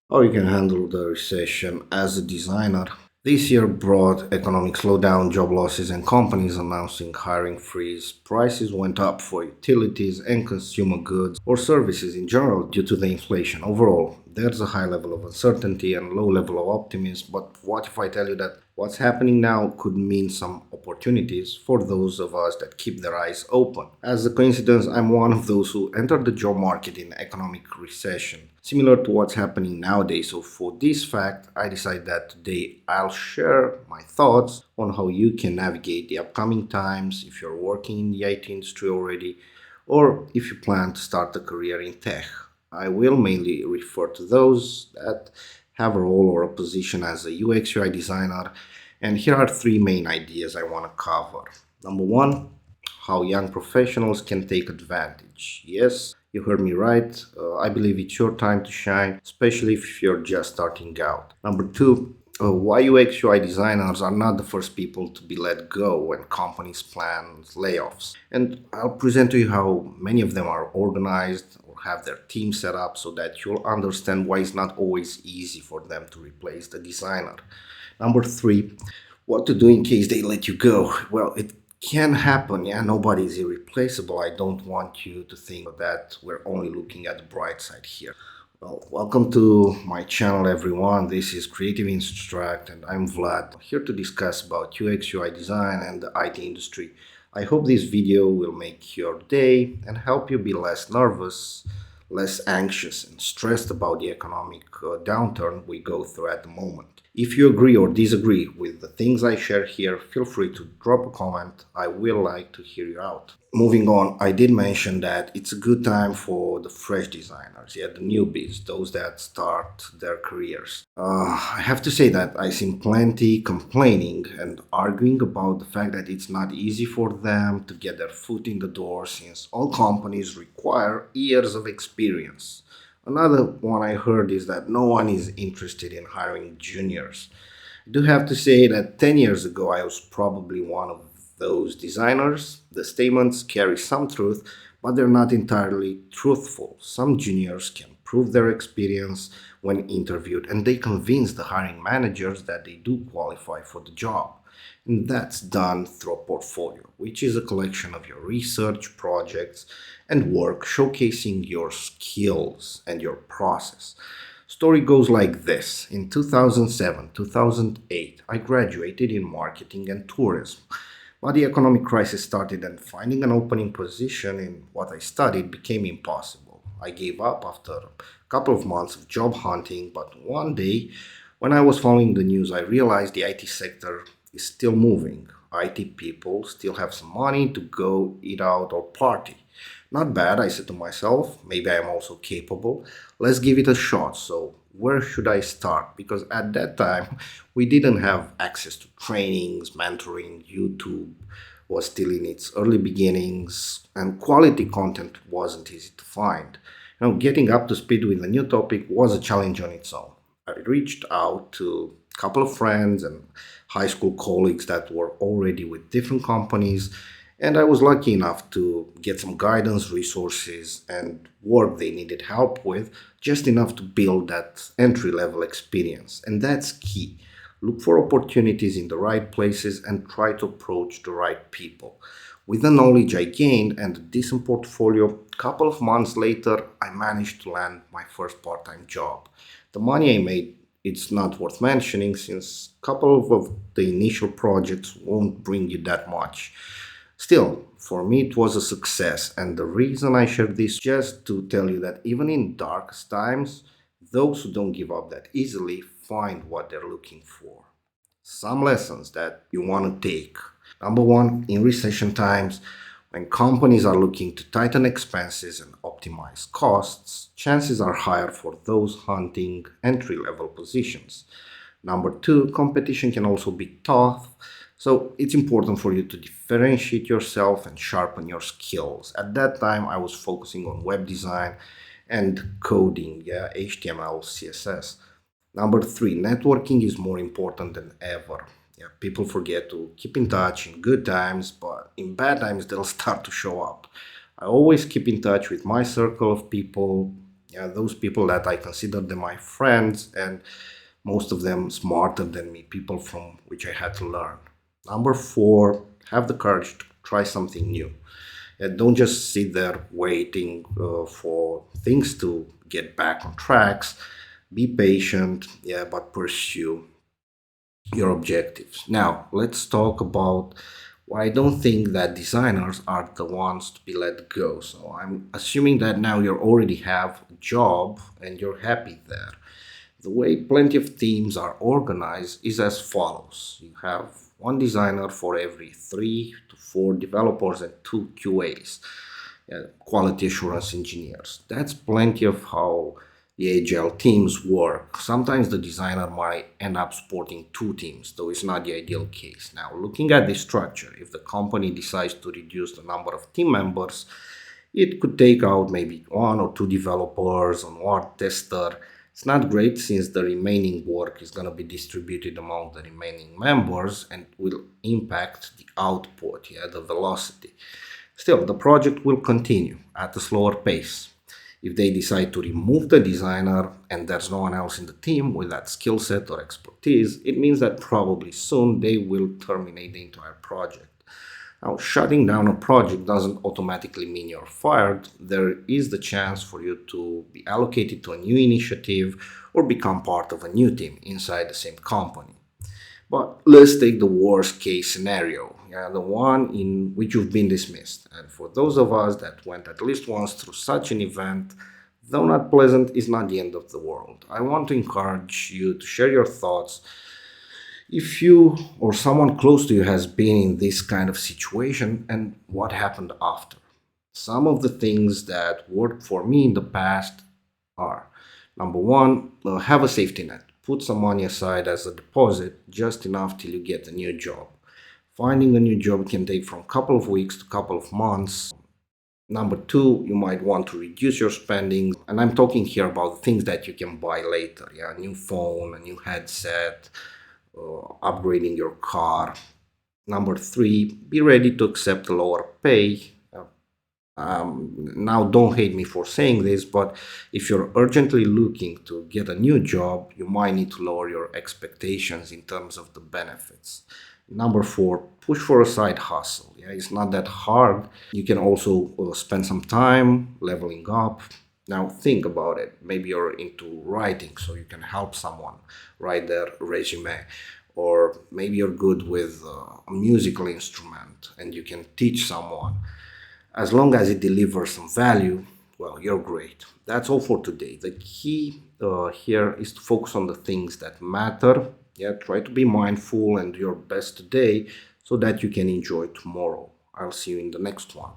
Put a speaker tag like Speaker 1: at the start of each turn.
Speaker 1: How you can handle the recession as a designer. This year brought economic slowdown, job losses, and companies announcing hiring freeze. Prices went up for utilities and consumer goods or services in general due to the inflation. Overall, there's a high level of uncertainty and low level of optimism. But what if I tell you that what's happening now could mean some opportunities for those of us that keep their eyes open? As a coincidence, I'm one of those who entered the job market in economic recession, similar to what's happening nowadays. So, for this fact, I decided that today I'll share my thoughts on how you can navigate the upcoming times if you're working in the IT industry already or if you plan to start a career in tech. I will mainly refer to those that have a role or a position as a UX UI designer. And here are three main ideas I want to cover. Number one, how young professionals can take advantage. Yes, you heard me right. I believe it's your time to shine, especially if you're just starting out. Number two, why UX UI designers are not the first people to be let go when companies plan layoffs. And I'll present to you how many of them are organized or have their team set up so that you'll understand why it's not always easy for them to replace the designer. Number three, what to do in case they let you go. Well, it can happen. Yeah, nobody is irreplaceable. I don't want you to think that we're only looking at the bright side here. Well, welcome to my channel, everyone. This is Creative Instruct, and I'm Vlad, here to discuss about UX UI design and the IT industry. I hope this video will make your day and help you be less nervous, less anxious, and stressed about the economic downturn we go through at the moment. If you agree or disagree with the things I share here, feel free to drop a comment. I will like to hear you out. Moving on, I did mention that it's a good time for the fresh designers, yeah, the newbies, those that start their careers. I have to say that I seen plenty complaining and arguing about the fact that it's not easy for them to get their foot in the door since all companies require years of experience. Another one I heard is that no one is interested in hiring juniors. I do have to say that 10 years ago, I was probably one of those designers. The statements carry some truth, but they're not entirely truthful. Some juniors can prove their experience when interviewed, and they convince the hiring managers that they do qualify for the job. And that's done through a portfolio, which is a collection of your research projects and work showcasing your skills and your process. Story goes like this. In 2007, 2008, I graduated in marketing and tourism. But the economic crisis started and finding an opening position in what I studied became impossible. I gave up after a couple of months of job hunting, but one day when I was following the news, I realized the IT sector is still moving. IT people still have some money to go eat out or party. Not bad, I said to myself. Maybe I'm also capable. Let's give it a shot. So, where should I start? Because at that time, we didn't have access to trainings, mentoring, YouTube was still in its early beginnings, and quality content wasn't easy to find. Getting up to speed with a new topic was a challenge on its own. I reached out to a couple of friends and high school colleagues that were already with different companies, and I was lucky enough to get some guidance, resources, and work they needed help with, just enough to build that entry level experience. And that's key. Look for opportunities in the right places and try to approach the right people. With the knowledge I gained and a decent portfolio, a couple of months later, I managed to land my first part time job. The money I made, it's not worth mentioning since a couple of the initial projects won't bring you that much. Still, for me, it was a success, and the reason I share this just to tell you that even in darkest times, those who don't give up that easily find what they're looking for. Some lessons that you want to take. Number one, in recession times, when companies are looking to tighten expenses and optimize costs, chances are higher for those hunting entry level positions. Number two, competition can also be tough, so it's important for you to differentiate yourself and sharpen your skills. At that time, I was focusing on web design and coding, yeah, HTML, CSS. Number three, networking is more important than ever. Yeah, people forget to keep in touch in good times, but in bad times they'll start to show up. I always keep in touch with my circle of people, Yeah, those people that I consider them my friends, and most of them smarter than me, people from which I had to learn. Number four, have the courage to try something new. And don't just sit there waiting for things to get back on tracks. Be patient, yeah, but pursue your objectives. Now, let's talk about why I don't think that designers are the ones to be let go. So I'm assuming that now you already have a job and you're happy there. The way plenty of teams are organized is as follows. You have one designer for every 3 to 4 developers and 2 QAs, quality assurance engineers. That's plenty of how the agile teams work. Sometimes the designer might end up supporting 2 teams, though it's not the ideal case. Now, looking at this structure, if the company decides to reduce the number of team members, it could take out maybe 1 or 2 developers and 1 tester. It's not great since the remaining work is going to be distributed among the remaining members and will impact the output, yeah, the velocity. Still, the project will continue at a slower pace. If they decide to remove the designer and there's no one else in the team with that skill set or expertise, it means that probably soon they will terminate the entire project. Now, shutting down a project doesn't automatically mean you're fired. There is the chance for you to be allocated to a new initiative or become part of a new team inside the same company. But let's take the worst case scenario, yeah, the one in which you've been dismissed. And for those of us that went at least once through such an event, though not pleasant, is not the end of the world. I want to encourage you to share your thoughts if you or someone close to you has been in this kind of situation and what happened after. Some of the things that worked for me in the past are: number one, have a safety net. Put some money aside as a deposit, just enough till you get a new job. Finding a new job can take from a couple of weeks to a couple of months. Number two, you might want to reduce your spending. And I'm talking here about things that you can buy later. Yeah, a new phone, a new headset, upgrading your car. Number three, be ready to accept a lower pay. Now, don't hate me for saying this, but if you're urgently looking to get a new job, you might need to lower your expectations in terms of the benefits. Number four, push for a side hustle. Yeah, it's not that hard. You can also spend some time leveling up. Now, think about it. Maybe you're into writing, so you can help someone write their resume. Or maybe you're good with a musical instrument and you can teach someone. As long as it delivers some value, well, you're great. That's all for today. The key here is to focus on the things that matter. Yeah, try to be mindful and do your best today so that you can enjoy tomorrow. I'll see you in the next one.